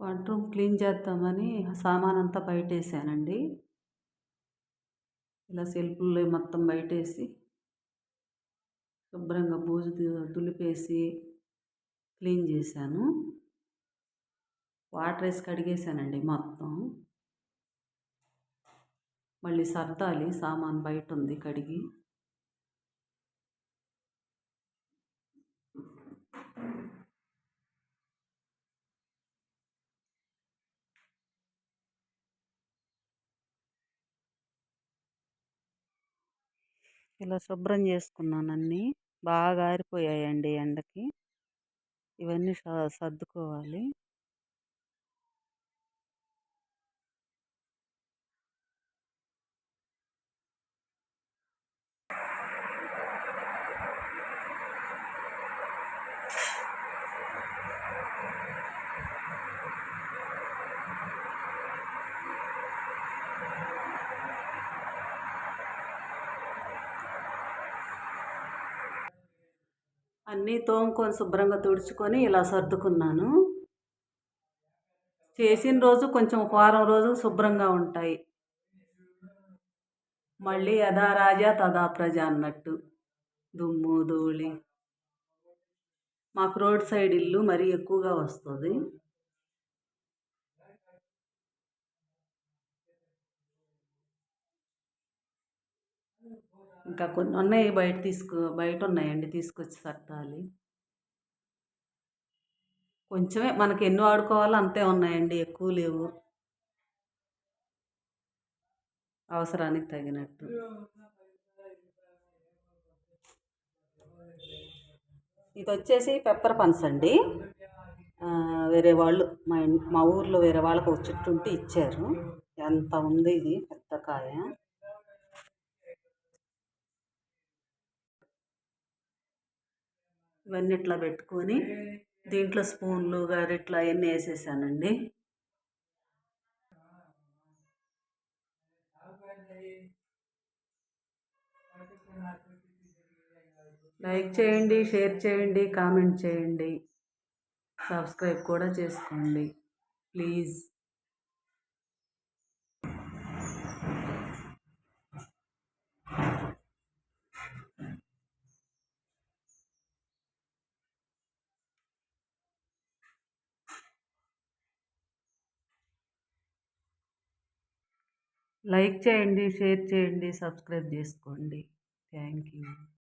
వంట room clean చేద్దామని సామానంతా బయటేసానండి. ఇలా సెల్ఫుల్లో మొత్తం బయటేసి, శుభ్రంగా బూజు దులిపేసి క్లీన్ చేశాను. వాటరేసి కడిగేసానండి మొత్తం. మళ్ళీ సర్దాలి, సామాను బయటుంది కడిగి. ఇలా శుభ్రం చేసుకున్నాను అన్నీ. బాగా ఆరిపోయాయండి ఎండకి. ఇవన్నీ సర్దుకోవాలి. అన్నీ తోముకొని శుభ్రంగా తుడుచుకొని ఇలా సర్దుకున్నాను. చేసిన రోజు కొంచెం వారం రోజులు శుభ్రంగా ఉంటాయి. మళ్ళీ యథా రాజా తథా ప్రజ అన్నట్టు. దుమ్ము ధూళి. మాకు రోడ్ సైడ్ ఇల్లు మరీ ఎక్కువగా వస్తుంది. ఇంకా కొన్ని ఉన్నాయి, బయట ఉన్నాయండి, తీసుకొచ్చి సర్దాలి. కొంచెమే, మనకి ఎన్ని వాడుకోవాలో అంతే ఉన్నాయండి, ఎక్కువ లేవు. అవసరానికి తగినట్టు. ఇది వచ్చేసి పెప్పర్ పన్స్ అండి. వేరే వాళ్ళు మా ఊర్లో వేరే వాళ్ళకి ఒక చెట్టు ఉంటే ఇచ్చారు. ఎంత ఉంది ఇది, పెద్ద కాయ. ఇవన్నీ ఇట్లా పెట్టుకొని దీంట్లో స్పూన్లు గరిట్లు అవన్నీ వేసేసానండి. లైక్ చేయండి, షేర్ చేయండి, కామెంట్ చేయండి, సబ్స్క్రైబ్ కూడా చేసుకోండి ప్లీజ్. లైక్ చేయండి, షేర్ చేయండి, సబ్స్క్రైబ్ చేసుకోండి. Thank you.